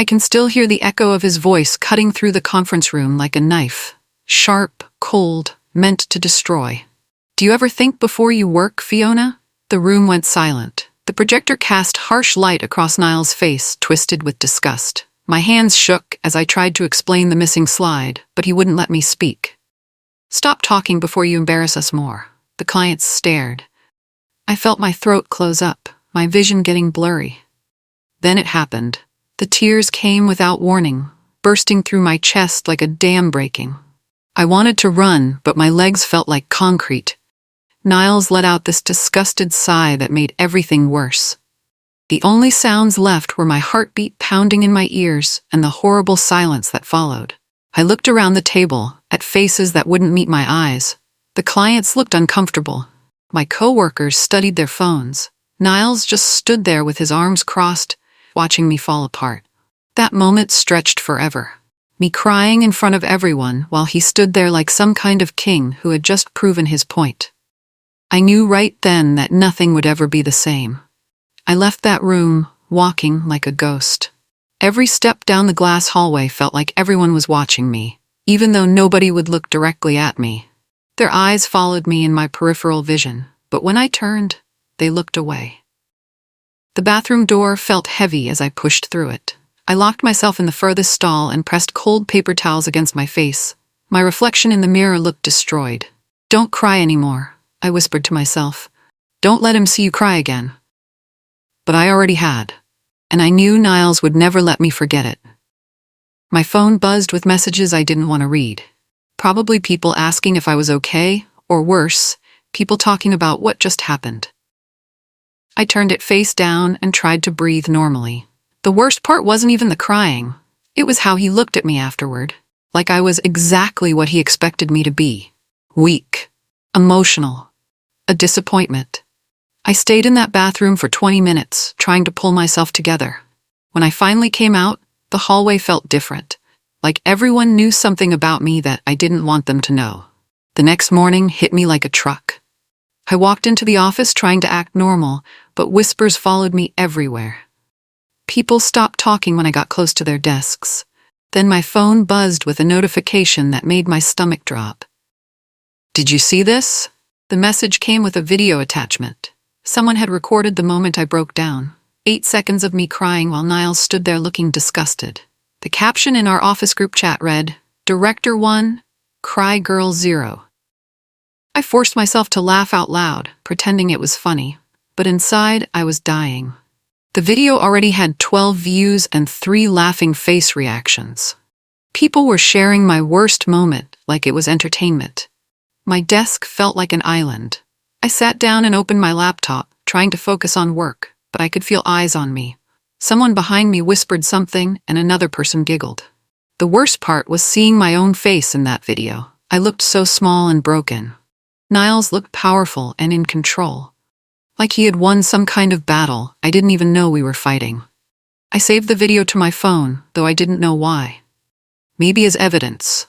I can still hear the echo of his voice cutting through the conference room like a knife. Sharp, cold, meant to destroy. "Do you ever think before you work, Fiona?" The room went silent. The projector cast harsh light across Niles' face, twisted with disgust. My hands shook as I tried to explain the missing slide, but he wouldn't let me speak. "Stop talking before you embarrass us more." The clients stared. I felt my throat close up, my vision getting blurry. Then it happened. The tears came without warning, bursting through my chest like a dam breaking. I wanted to run, but my legs felt like concrete. Niles let out this disgusted sigh that made everything worse. The only sounds left were my heartbeat pounding in my ears and the horrible silence that followed. I looked around the table, at faces that wouldn't meet my eyes. The clients looked uncomfortable. My coworkers studied their phones. Niles just stood there with his arms crossed, watching me fall apart. That moment stretched forever. Me crying in front of everyone while he stood there like some kind of king who had just proven his point. I knew right then that nothing would ever be the same. I left that room, walking like a ghost. Every step down the glass hallway felt like everyone was watching me, even though nobody would look directly at me. Their eyes followed me in my peripheral vision, but when I turned, they looked away. The bathroom door felt heavy as I pushed through it. I locked myself in the furthest stall and pressed cold paper towels against my face. My reflection in the mirror looked destroyed. "Don't cry anymore," I whispered to myself. "Don't let him see you cry again." But I already had, and I knew Niles would never let me forget it. My phone buzzed with messages I didn't want to read. Probably people asking if I was okay, or worse, people talking about what just happened. I turned it face down and tried to breathe normally. The worst part wasn't even the crying. It was how he looked at me afterward, like I was exactly what he expected me to be. Weak, emotional, a disappointment. I stayed in that bathroom for 20 minutes, trying to pull myself together. When I finally came out, the hallway felt different, like everyone knew something about me that I didn't want them to know. The next morning hit me like a truck. I walked into the office trying to act normal, but whispers followed me everywhere. People stopped talking when I got close to their desks. Then my phone buzzed with a notification that made my stomach drop. "Did you see this?" The message came with a video attachment. Someone had recorded the moment I broke down. 8 seconds of me crying while Niles stood there looking disgusted. The caption in our office group chat read, "Director 1, Cry Girl 0. I forced myself to laugh out loud, pretending it was funny, but inside I was dying. The video already had 12 views and 3 laughing face reactions. People were sharing my worst moment like it was entertainment. My desk felt like an island. I sat down and opened my laptop, trying to focus on work, but I could feel eyes on me. Someone behind me whispered something and another person giggled. The worst part was seeing my own face in that video. I looked so small and broken. Niles looked powerful and in control. Like he had won some kind of battle I didn't even know we were fighting. I saved the video to my phone, though I didn't know why. Maybe as evidence.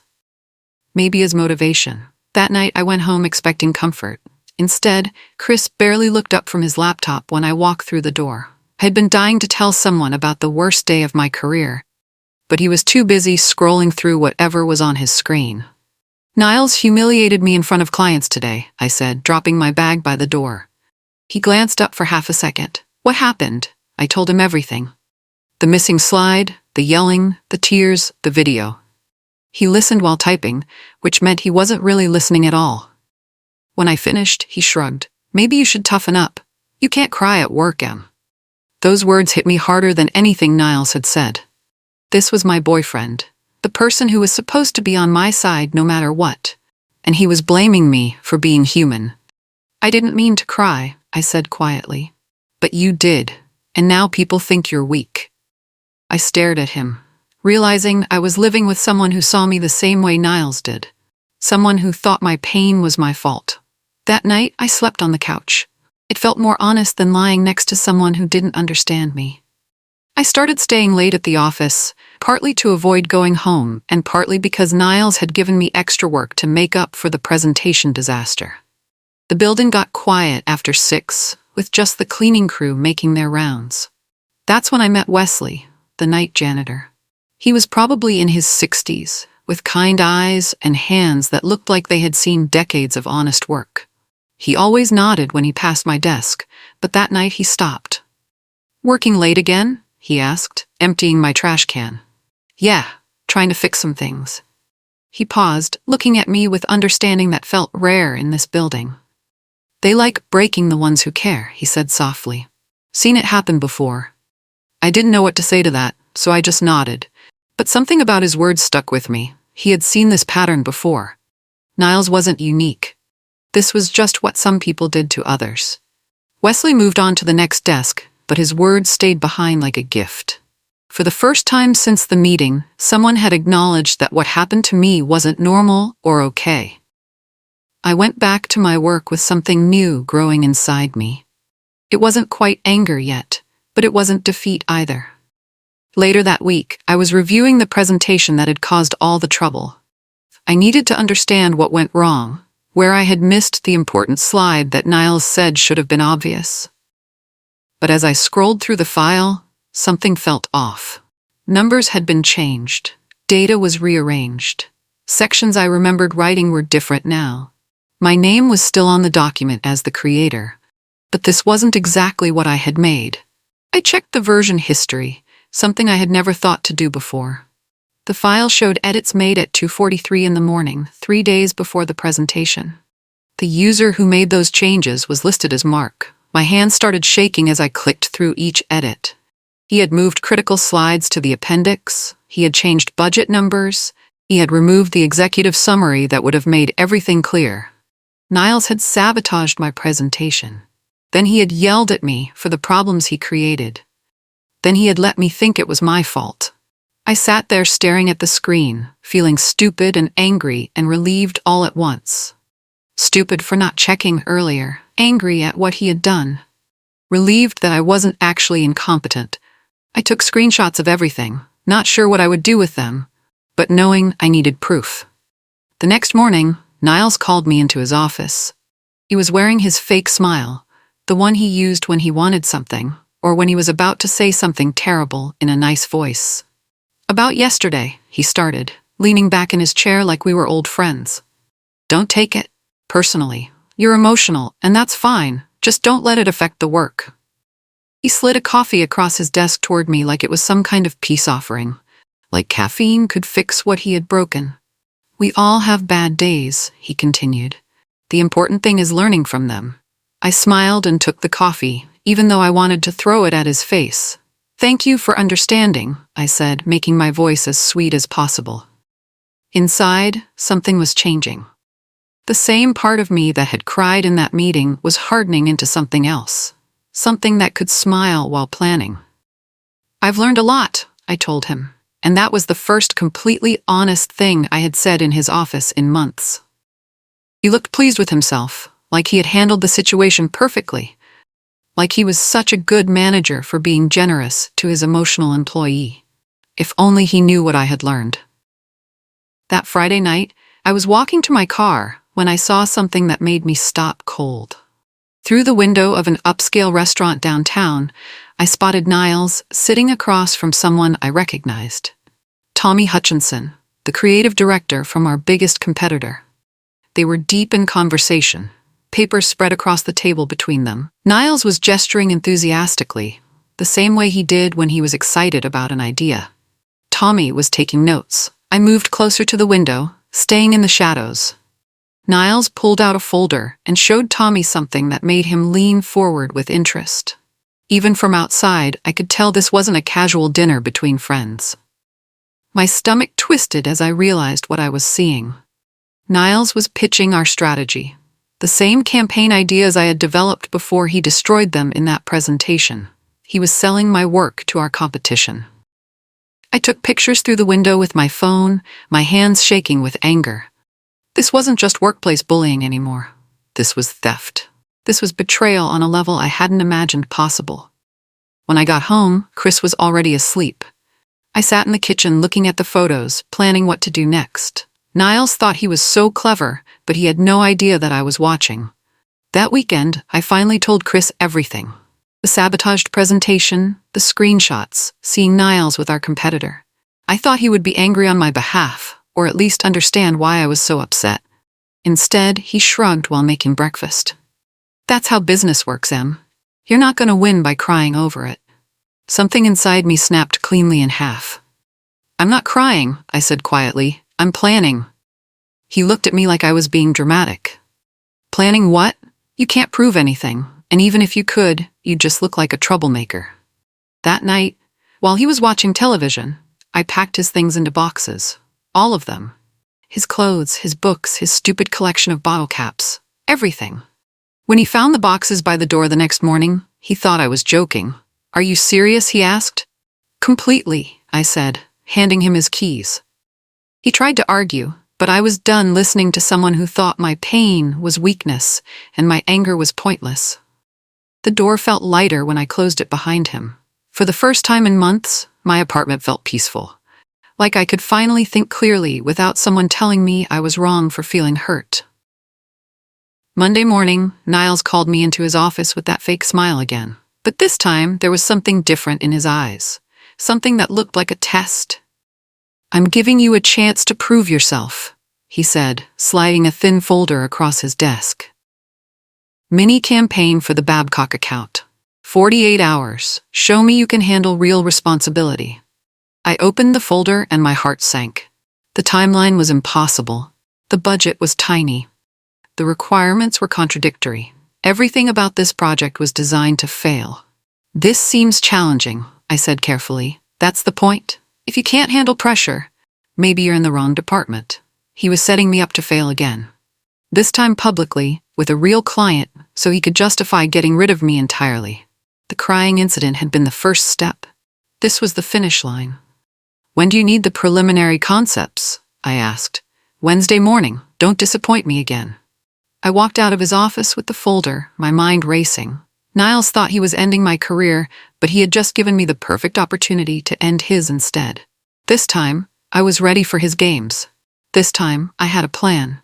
Maybe as motivation. That night I went home expecting comfort. Instead, Chris barely looked up from his laptop when I walked through the door. I had been dying to tell someone about the worst day of my career, but he was too busy scrolling through whatever was on his screen. "Niles humiliated me in front of clients today," I said, dropping my bag by the door. He glanced up for half a second. "What happened?" I told him everything. The missing slide, the yelling, the tears, the video. He listened while typing, which meant he wasn't really listening at all. When I finished, he shrugged. "Maybe you should toughen up. You can't cry at work, Em." Those words hit me harder than anything Niles had said. This was my boyfriend, the person who was supposed to be on my side no matter what, and he was blaming me for being human. "I didn't mean to cry," I said quietly. "But you did, and now people think you're weak." I stared at him, realizing I was living with someone who saw me the same way Niles did. Someone who thought my pain was my fault. That night, I slept on the couch. It felt more honest than lying next to someone who didn't understand me. I started staying late at the office, partly to avoid going home and partly because Niles had given me extra work to make up for the presentation disaster. The building got quiet after 6, with just the cleaning crew making their rounds. That's when I met Wesley, the night janitor. He was probably in his 60s, with kind eyes and hands that looked like they had seen decades of honest work. He always nodded when he passed my desk, but that night he stopped. "Working late again?" he asked, emptying my trash can. "Yeah, trying to fix some things." He paused, looking at me with understanding that felt rare in this building. "They like breaking the ones who care," he said softly. "Seen it happen before." I didn't know what to say to that, so I just nodded. But something about his words stuck with me. He had seen this pattern before. Niles wasn't unique. This was just what some people did to others. Wesley moved on to the next desk, but his words stayed behind like a gift. For the first time since the meeting, someone had acknowledged that what happened to me wasn't normal or okay. I went back to my work with something new growing inside me. It wasn't quite anger yet, but it wasn't defeat either. Later that week, I was reviewing the presentation that had caused all the trouble. I needed to understand what went wrong, where I had missed the important slide that Niles said should have been obvious. But as I scrolled through the file, something felt off. Numbers had been changed. Data was rearranged. Sections I remembered writing were different now. My name was still on the document as the creator, but this wasn't exactly what I had made. I checked the version history, something I had never thought to do before. The file showed edits made at 2:43 in the morning, 3 days before the presentation. The user who made those changes was listed as Mark. My hand started shaking as I clicked through each edit. He had moved critical slides to the appendix, he had changed budget numbers, he had removed the executive summary that would have made everything clear. Niles had sabotaged my presentation. Then he had yelled at me for the problems he created. Then he had let me think it was my fault. I sat there staring at the screen, feeling stupid and angry and relieved all at once. Stupid for not checking earlier, angry at what he had done. Relieved that I wasn't actually incompetent. I took screenshots of everything, not sure what I would do with them, but knowing I needed proof. The next morning, Niles called me into his office. He was wearing his fake smile, the one he used when he wanted something, or when he was about to say something terrible in a nice voice. "About yesterday," he started, leaning back in his chair like we were old friends. "Don't take it personally. You're emotional, and that's fine. Just don't let it affect the work." He slid a coffee across his desk toward me like it was some kind of peace offering, like caffeine could fix what he had broken. "We all have bad days," he continued. "The important thing is learning from them." I smiled and took the coffee, even though I wanted to throw it at his face. "Thank you for understanding," I said, making my voice as sweet as possible. Inside, something was changing. The same part of me that had cried in that meeting was hardening into something else, something that could smile while planning. "I've learned a lot," I told him, and that was the first completely honest thing I had said in his office in months. He looked pleased with himself, like he had handled the situation perfectly, like he was such a good manager for being generous to his emotional employee. If only he knew what I had learned. That Friday night, I was walking to my car when I saw something that made me stop cold. Through the window of an upscale restaurant downtown, I spotted Niles sitting across from someone I recognized. Tommy Hutchinson, the creative director from our biggest competitor. They were deep in conversation, papers spread across the table between them. Niles was gesturing enthusiastically, the same way he did when he was excited about an idea. Tommy was taking notes. I moved closer to the window, staying in the shadows. Niles pulled out a folder and showed Tommy something that made him lean forward with interest. Even from outside, I could tell this wasn't a casual dinner between friends. My stomach twisted as I realized what I was seeing. Niles was pitching our strategy, the same campaign ideas I had developed before he destroyed them in that presentation. He was selling my work to our competition. I took pictures through the window with my phone, my hands shaking with anger. This wasn't just workplace bullying anymore. This was theft. This was betrayal on a level I hadn't imagined possible. When I got home, Chris was already asleep. I sat in the kitchen looking at the photos, planning what to do next. Niles thought he was so clever, but he had no idea that I was watching. That weekend, I finally told Chris everything. The sabotaged presentation, the screenshots, seeing Niles with our competitor. I thought he would be angry on my behalf, or at least understand why I was so upset. Instead, he shrugged while making breakfast. That's how business works, Em. You're not going to win by crying over it. Something inside me snapped cleanly in half. I'm not crying, I said quietly. I'm planning. He looked at me like I was being dramatic. Planning what? You can't prove anything, and even if you could, you'd just look like a troublemaker. That night, while he was watching television, I packed his things into boxes. All of them. His clothes, his books, his stupid collection of bottle caps. Everything. When he found the boxes by the door the next morning, he thought I was joking. Are you serious? He asked. Completely, I said, handing him his keys. He tried to argue, but I was done listening to someone who thought my pain was weakness and my anger was pointless. The door felt lighter when I closed it behind him. For the first time in months, my apartment felt peaceful. Like I could finally think clearly without someone telling me I was wrong for feeling hurt. Monday morning, Niles called me into his office with that fake smile again. But this time, there was something different in his eyes. Something that looked like a test. I'm giving you a chance to prove yourself, he said, sliding a thin folder across his desk. Mini campaign for the Babcock account. 48 hours. Show me you can handle real responsibility. I opened the folder and my heart sank. The timeline was impossible. The budget was tiny. The requirements were contradictory. Everything about this project was designed to fail. This seems challenging, I said carefully. That's the point. If you can't handle pressure, maybe you're in the wrong department. He was setting me up to fail again. This time publicly, with a real client, so he could justify getting rid of me entirely. The crying incident had been the first step. This was the finish line. When do you need the preliminary concepts? I asked. Wednesday morning. Don't disappoint me again. I walked out of his office with the folder, my mind racing. Niles thought he was ending my career, but he had just given me the perfect opportunity to end his instead. This time, I was ready for his games. This time, I had a plan.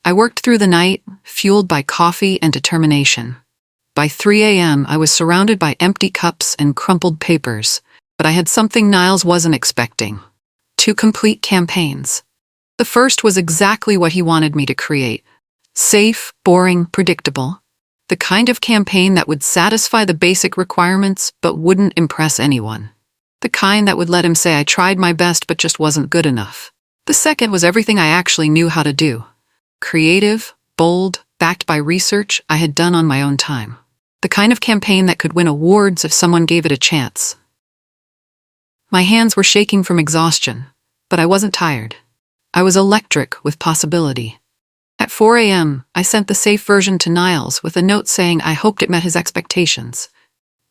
I worked through the night, fueled by coffee and determination. By 3 a.m., I was surrounded by empty cups and crumpled papers, but I had something Niles wasn't expecting. 2 complete campaigns. The first was exactly what he wanted me to create. Safe, boring, predictable. The kind of campaign that would satisfy the basic requirements but wouldn't impress anyone. The kind that would let him say I tried my best but just wasn't good enough. The second was everything I actually knew how to do. Creative, bold, backed by research I had done on my own time. The kind of campaign that could win awards if someone gave it a chance. My hands were shaking from exhaustion, but I wasn't tired. I was electric with possibility. At 4 a.m., I sent the safe version to Niles with a note saying I hoped it met his expectations.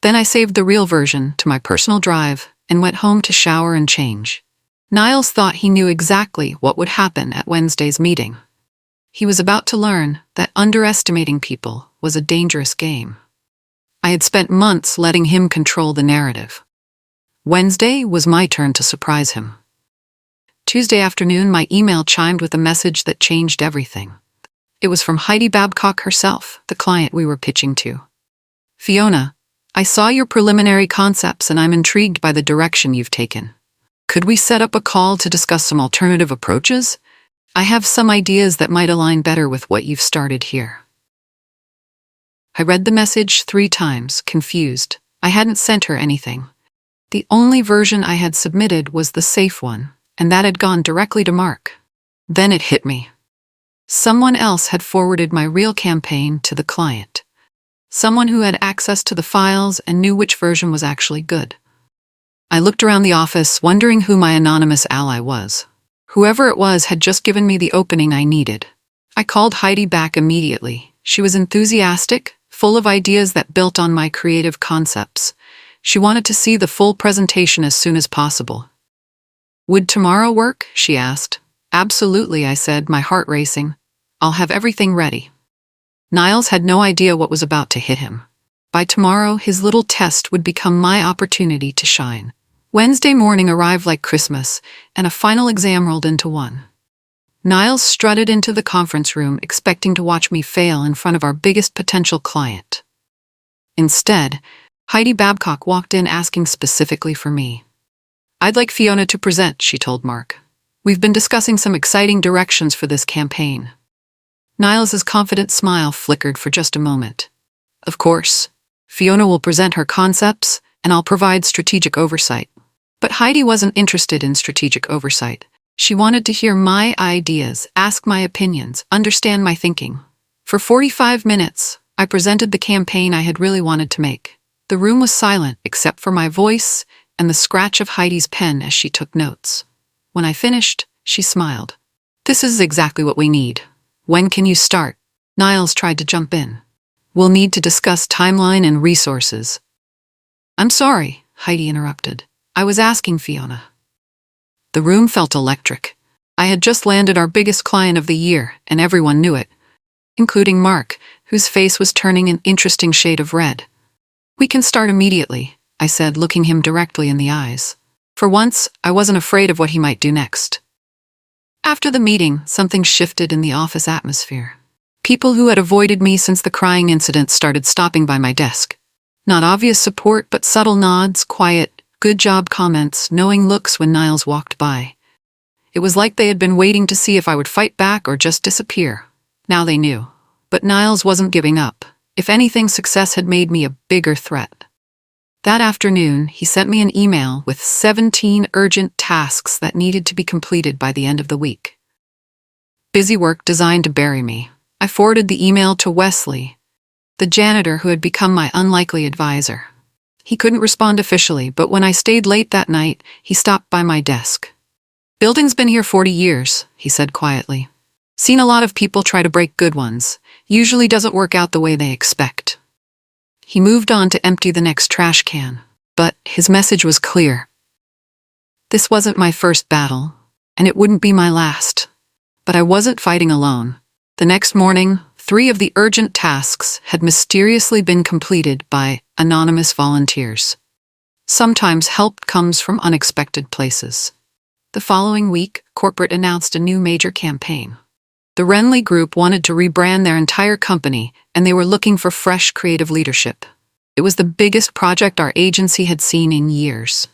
Then I saved the real version to my personal drive and went home to shower and change. Niles thought he knew exactly what would happen at Wednesday's meeting. He was about to learn that underestimating people was a dangerous game. I had spent months letting him control the narrative. Wednesday was my turn to surprise him. Tuesday afternoon, my email chimed with a message that changed everything. It was from Heidi Babcock herself, the client we were pitching to. Fiona, I saw your preliminary concepts and I'm intrigued by the direction you've taken. Could we set up a call to discuss some alternative approaches? I have some ideas that might align better with what you've started here. I read the message 3 times, confused. I hadn't sent her anything. The only version I had submitted was the safe one, and that had gone directly to Mark. Then it hit me. Someone else had forwarded my real campaign to the client. Someone who had access to the files and knew which version was actually good. I looked around the office, wondering who my anonymous ally was. Whoever it was had just given me the opening I needed. I called Heidi back immediately. She was enthusiastic, full of ideas that built on my creative concepts. She wanted to see the full presentation as soon as possible. Would tomorrow work? She asked. Absolutely, I said, my heart racing. I'll have everything ready. Niles had no idea what was about to hit him. By tomorrow, his little test would become my opportunity to shine. Wednesday morning arrived like Christmas, and a final exam rolled into one. Niles strutted into the conference room, expecting to watch me fail in front of our biggest potential client. Instead, Heidi Babcock walked in asking specifically for me. "I'd like Fiona to present," she told Mark. "We've been discussing some exciting directions for this campaign." Niles's confident smile flickered for just a moment. "Of course. Fiona will present her concepts, and I'll provide strategic oversight." But Heidi wasn't interested in strategic oversight. She wanted to hear my ideas, ask my opinions, understand my thinking. For 45 minutes, I presented the campaign I had really wanted to make. The room was silent except for my voice and the scratch of Heidi's pen as she took notes. When I finished, she smiled. "This is exactly what we need. When can you start?" Niles tried to jump in. "We'll need to discuss timeline and resources." "I'm sorry," Heidi interrupted. "I was asking Fiona." The room felt electric. I had just landed our biggest client of the year, and everyone knew it, including Mark, whose face was turning an interesting shade of red. "We can start immediately," I said, looking him directly in the eyes. For once, I wasn't afraid of what he might do next. After the meeting, something shifted in the office atmosphere. People who had avoided me since the crying incident started stopping by my desk. Not obvious support, but subtle nods, quiet, good job comments, knowing looks when Niles walked by. It was like they had been waiting to see if I would fight back or just disappear. Now they knew. But Niles wasn't giving up. If anything, success had made me a bigger threat. That afternoon, he sent me an email with 17 urgent tasks that needed to be completed by the end of the week. Busy work designed to bury me. I forwarded the email to Wesley, the janitor who had become my unlikely advisor. He couldn't respond officially, but when I stayed late that night, he stopped by my desk. "Building's been here 40 years, he said quietly. "Seen a lot of people try to break good ones. Usually doesn't work out the way they expect." He moved on to empty the next trash can, but his message was clear. This wasn't my first battle, and it wouldn't be my last. But I wasn't fighting alone. The next morning, 3 of the urgent tasks had mysteriously been completed by anonymous volunteers. Sometimes help comes from unexpected places. The following week, corporate announced a new major campaign. The Renly Group wanted to rebrand their entire company, and they were looking for fresh creative leadership. It was the biggest project our agency had seen in years.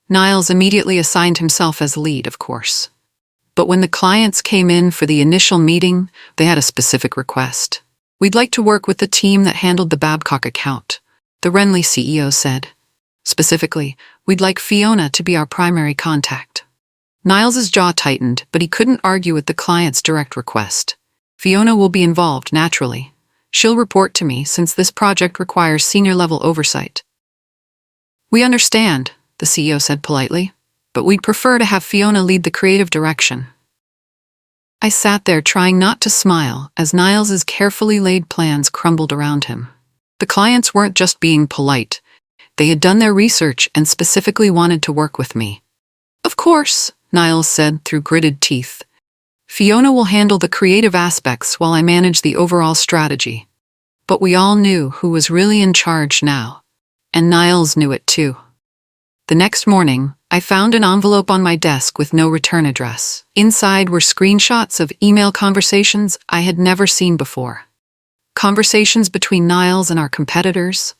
Niles immediately assigned himself as lead, of course. But when the clients came in for the initial meeting, they had a specific request. "We'd like to work with the team that handled the Babcock account," the Renly CEO said. "Specifically, we'd like Fiona to be our primary contact." Niles's jaw tightened, but he couldn't argue with the client's direct request. "Fiona will be involved, naturally. She'll report to me since this project requires senior-level oversight." "We understand," the CEO said politely, "but we'd prefer to have Fiona lead the creative direction." I sat there trying not to smile as Niles's carefully laid plans crumbled around him. The clients weren't just being polite. They had done their research and specifically wanted to work with me. "Of course," Niles said through gritted teeth. "Fiona will handle the creative aspects while I manage the overall strategy." But we all knew who was really in charge now, and Niles knew it too. The next morning, I found an envelope on my desk with no return address. Inside were screenshots of email conversations I had never seen before. Conversations between Niles and our competitors.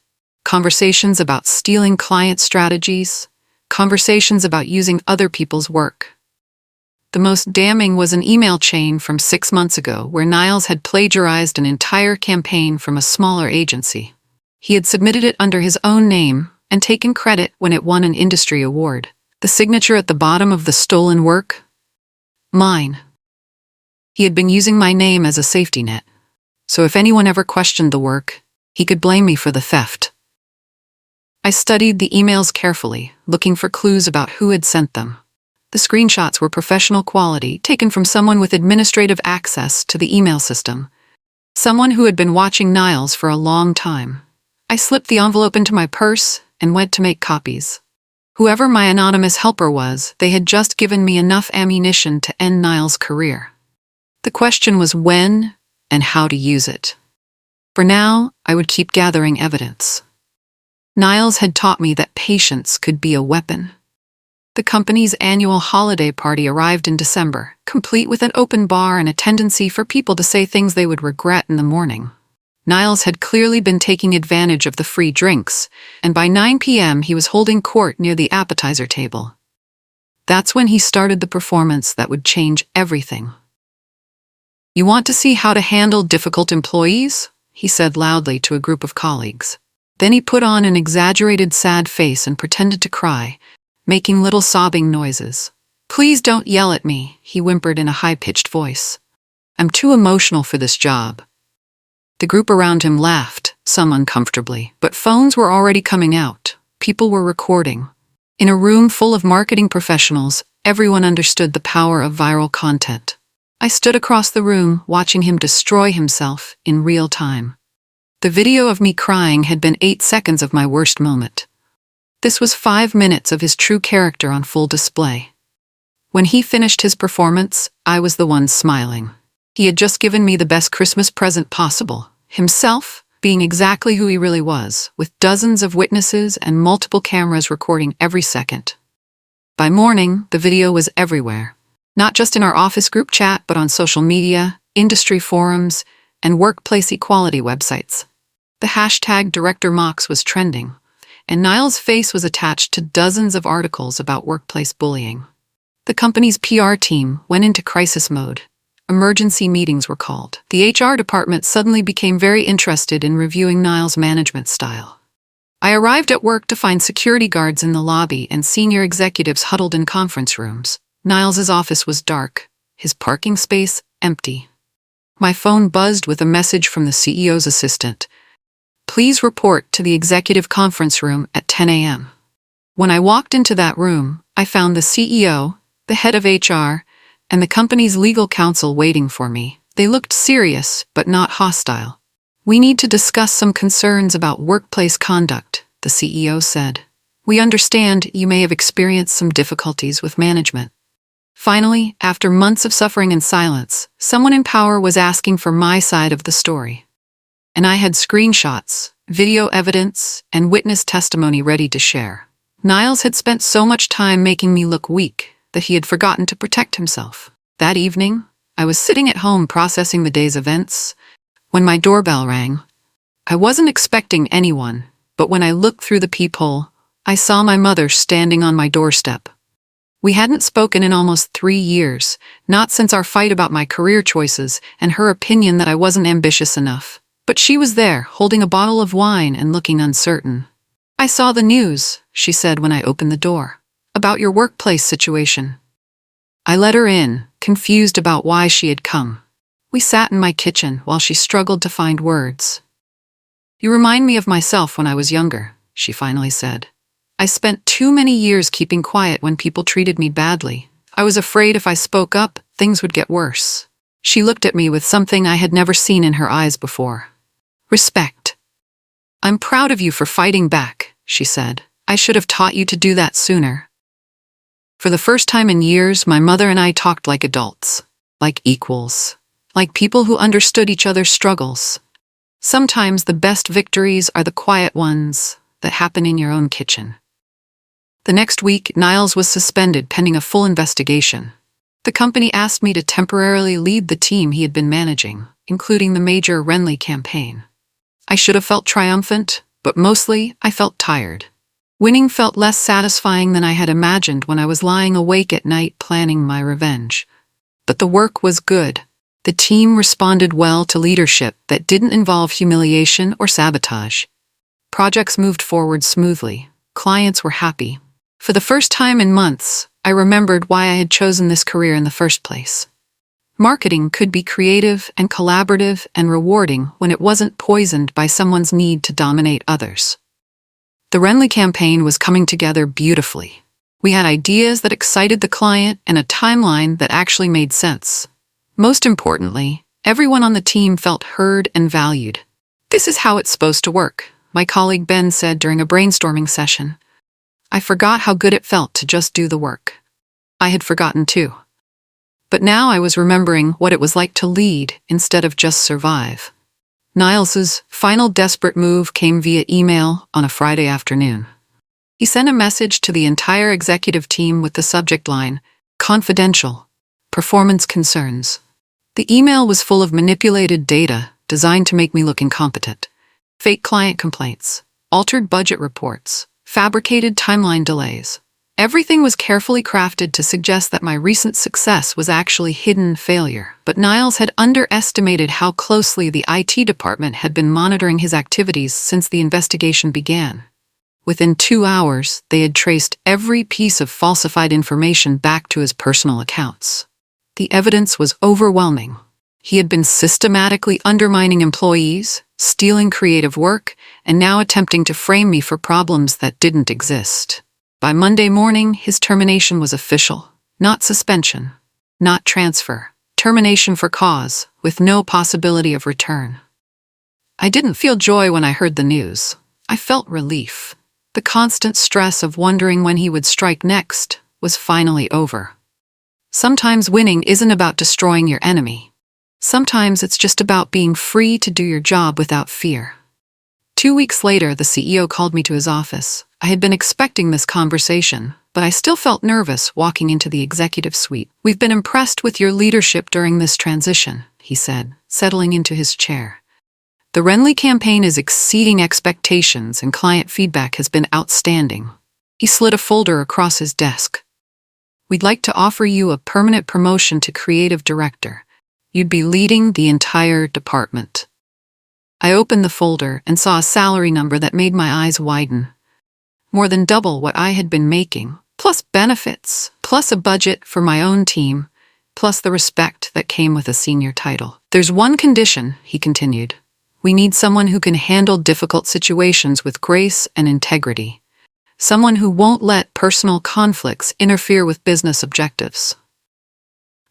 Conversations about stealing client strategies. Conversations about using other people's work. The most damning was an email chain from 6 months ago where Niles had plagiarized an entire campaign from a smaller agency. He had submitted it under his own name and taken credit when it won an industry award. The signature at the bottom of the stolen work? Mine. He had been using my name as a safety net, so if anyone ever questioned the work, he could blame me for the theft. I studied the emails carefully, looking for clues about who had sent them. The screenshots were professional quality, taken from someone with administrative access to the email system. Someone who had been watching Niles for a long time. I slipped the envelope into my purse and went to make copies. Whoever my anonymous helper was, they had just given me enough ammunition to end Niles' career. The question was when and how to use it. For now, I would keep gathering evidence. Niles had taught me that patience could be a weapon. The company's annual holiday party arrived in December, complete with an open bar and a tendency for people to say things they would regret in the morning. Niles had clearly been taking advantage of the free drinks, and by 9 p.m. he was holding court near the appetizer table. That's when he started the performance that would change everything. "You want to see how to handle difficult employees?" he said loudly to a group of colleagues. Then he put on an exaggerated sad face and pretended to cry, making little sobbing noises. "Please don't yell at me," he whimpered in a high-pitched voice. "I'm too emotional for this job." The group around him laughed, some uncomfortably, but phones were already coming out. People were recording. In a room full of marketing professionals, everyone understood the power of viral content. I stood across the room, watching him destroy himself in real time. The video of me crying had been 8 seconds of my worst moment. This was 5 minutes of his true character on full display. When he finished his performance, I was the one smiling. He had just given me the best Christmas present possible, himself being exactly who he really was, with dozens of witnesses and multiple cameras recording every second. By morning, the video was everywhere, not just in our office group chat, but on social media, industry forums, and workplace equality websites. The hashtag #DirectorMox was trending, and Niles' face was attached to dozens of articles about workplace bullying. The company's PR team went into crisis mode. Emergency meetings were called. The HR department suddenly became very interested in reviewing Niles' management style. I arrived at work to find security guards in the lobby and senior executives huddled in conference rooms. Niles' office was dark, his parking space empty. My phone buzzed with a message from the CEO's assistant. "Please report to the executive conference room at 10 a.m. When I walked into that room, I found the CEO, the head of HR, and the company's legal counsel waiting for me. They looked serious, but not hostile. "We need to discuss some concerns about workplace conduct," the CEO said. "We understand you may have experienced some difficulties with management." Finally, after months of suffering and silence, someone in power was asking for my side of the story. And I had screenshots, video evidence, and witness testimony ready to share. Niles had spent so much time making me look weak that he had forgotten to protect himself. That evening, I was sitting at home processing the day's events when my doorbell rang. I wasn't expecting anyone, but when I looked through the peephole, I saw my mother standing on my doorstep. We hadn't spoken in almost 3 years, not since our fight about my career choices and her opinion that I wasn't ambitious enough. But she was there, holding a bottle of wine and looking uncertain. "I saw the news," she said when I opened the door, "about your workplace situation." I let her in, confused about why she had come. We sat in my kitchen while she struggled to find words. "You remind me of myself when I was younger," she finally said. "I spent too many years keeping quiet when people treated me badly. I was afraid if I spoke up, things would get worse." She looked at me with something I had never seen in her eyes before. "Respect. I'm proud of you for fighting back," she said. "I should have taught you to do that sooner." For the first time in years, my mother and I talked like adults, like equals, like people who understood each other's struggles. Sometimes the best victories are the quiet ones that happen in your own kitchen. The next week, Niles was suspended pending a full investigation. The company asked me to temporarily lead the team he had been managing, including the major Renly campaign. I should have felt triumphant, but mostly I felt tired. Winning felt less satisfying than I had imagined when I was lying awake at night planning my revenge. But the work was good. The team responded well to leadership that didn't involve humiliation or sabotage. Projects moved forward smoothly. Clients were happy. For the first time in months, I remembered why I had chosen this career in the first place. Marketing could be creative and collaborative and rewarding when it wasn't poisoned by someone's need to dominate others. The Renly campaign was coming together beautifully. We had ideas that excited the client and a timeline that actually made sense. Most importantly, everyone on the team felt heard and valued. "This is how it's supposed to work," my colleague Ben said during a brainstorming session. I forgot how good it felt to just do the work. I had forgotten too. But now I was remembering what it was like to lead instead of just survive. Niles's final desperate move came via email on a Friday afternoon. He sent a message to the entire executive team with the subject line, "Confidential. Performance concerns." The email was full of manipulated data, designed to make me look incompetent. Fake client complaints, altered budget reports, fabricated timeline delays. Everything was carefully crafted to suggest that my recent success was actually hidden failure. But Niles had underestimated how closely the IT department had been monitoring his activities since the investigation began. Within 2 hours, they had traced every piece of falsified information back to his personal accounts. The evidence was overwhelming. He had been systematically undermining employees, stealing creative work, and now attempting to frame me for problems that didn't exist. By Monday morning, his termination was official. Not suspension, not transfer. Termination for cause, with no possibility of return. I didn't feel joy when I heard the news. I felt relief. The constant stress of wondering when he would strike next was finally over. Sometimes winning isn't about destroying your enemy. Sometimes it's just about being free to do your job without fear. 2 weeks later, the CEO called me to his office. I had been expecting this conversation, but I still felt nervous walking into the executive suite. "We've been impressed with your leadership during this transition," he said, settling into his chair. "The Renly campaign is exceeding expectations and client feedback has been outstanding." He slid a folder across his desk. "We'd like to offer you a permanent promotion to creative director. You'd be leading the entire department." I opened the folder and saw a salary number that made my eyes widen. More than double what I had been making, plus benefits, plus a budget for my own team, plus the respect that came with a senior title. "There's one condition," he continued. "We need someone who can handle difficult situations with grace and integrity. Someone who won't let personal conflicts interfere with business objectives."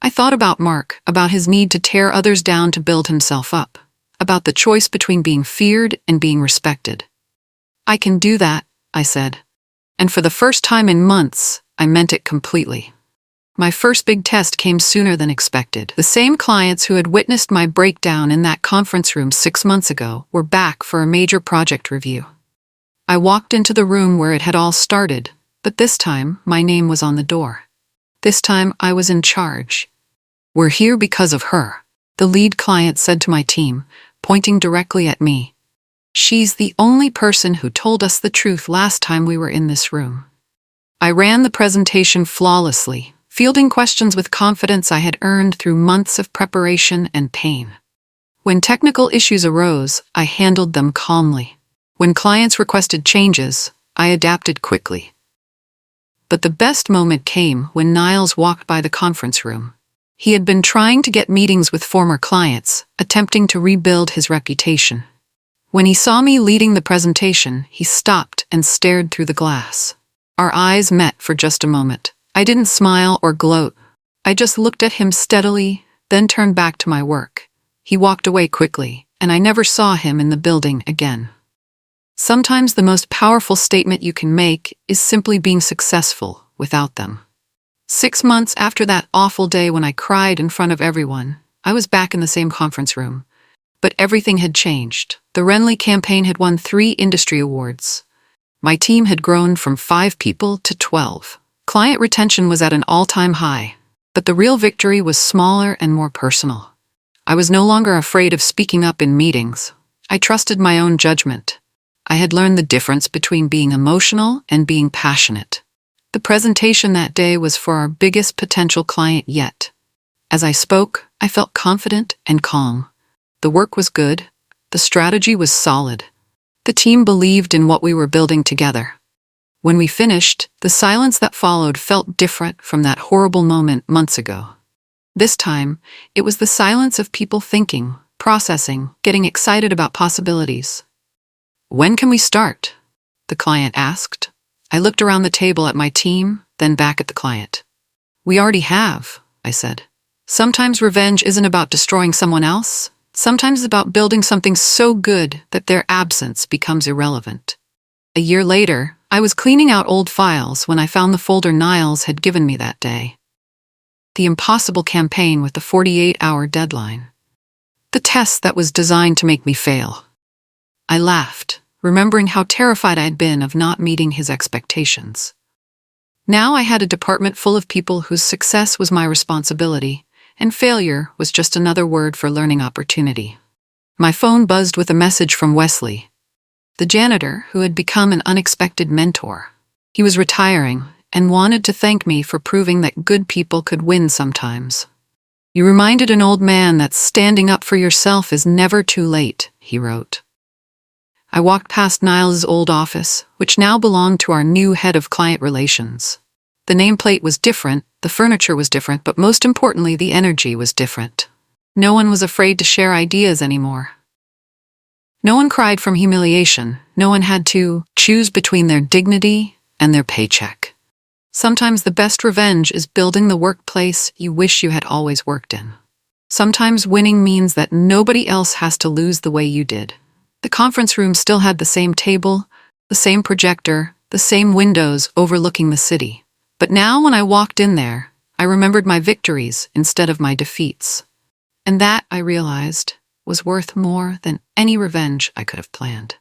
I thought about Mark, about his need to tear others down to build himself up, about the choice between being feared and being respected. "I can do that," I said. And for the first time in months, I meant it completely. My first big test came sooner than expected. The same clients who had witnessed my breakdown in that conference room 6 months ago were back for a major project review. I walked into the room where it had all started, but this time my name was on the door. This time I was in charge. "We're here because of her," the lead client said to my team, pointing directly at me. "She's the only person who told us the truth last time we were in this room." I ran the presentation flawlessly, fielding questions with confidence I had earned through months of preparation and pain. When technical issues arose, I handled them calmly. When clients requested changes, I adapted quickly. But the best moment came when Niles walked by the conference room. He had been trying to get meetings with former clients, attempting to rebuild his reputation. When he saw me leading the presentation, he stopped and stared through the glass. Our eyes met for just a moment. I didn't smile or gloat. I just looked at him steadily, then turned back to my work. He walked away quickly, and I never saw him in the building again. Sometimes the most powerful statement you can make is simply being successful without them. 6 months after that awful day when I cried in front of everyone, I was back in the same conference room. But everything had changed. The Renly campaign had won 3 industry awards. My team had grown from 5 people to 12. Client retention was at an all-time high, but the real victory was smaller and more personal. I was no longer afraid of speaking up in meetings. I trusted my own judgment. I had learned the difference between being emotional and being passionate. The presentation that day was for our biggest potential client yet. As I spoke, I felt confident and calm. The work was good. The strategy was solid. The team believed in what we were building together. When we finished, the silence that followed felt different from that horrible moment months ago. This time, it was the silence of people thinking, processing, getting excited about possibilities. "When can we start?" the client asked. I looked around the table at my team, then back at the client. "We already have," I said. Sometimes revenge isn't about destroying someone else. Sometimes it's about building something so good that their absence becomes irrelevant. A year later, I was cleaning out old files when I found the folder Niles had given me that day. The impossible campaign with the 48-hour deadline. The test that was designed to make me fail. I laughed, remembering how terrified I'd been of not meeting his expectations. Now I had a department full of people whose success was my responsibility, and failure was just another word for learning opportunity. My phone buzzed with a message from Wesley, the janitor who had become an unexpected mentor. He was retiring and wanted to thank me for proving that good people could win sometimes. "You reminded an old man that standing up for yourself is never too late," he wrote. I walked past Niles' old office, which now belonged to our new head of client relations. The nameplate was different, the furniture was different, but most importantly, the energy was different. No one was afraid to share ideas anymore. No one cried from humiliation. No one had to choose between their dignity and their paycheck. Sometimes the best revenge is building the workplace you wish you had always worked in. Sometimes winning means that nobody else has to lose the way you did. The conference room still had the same table, the same projector, the same windows overlooking the city. But now when I walked in there, I remembered my victories instead of my defeats. And that, I realized, was worth more than any revenge I could have planned.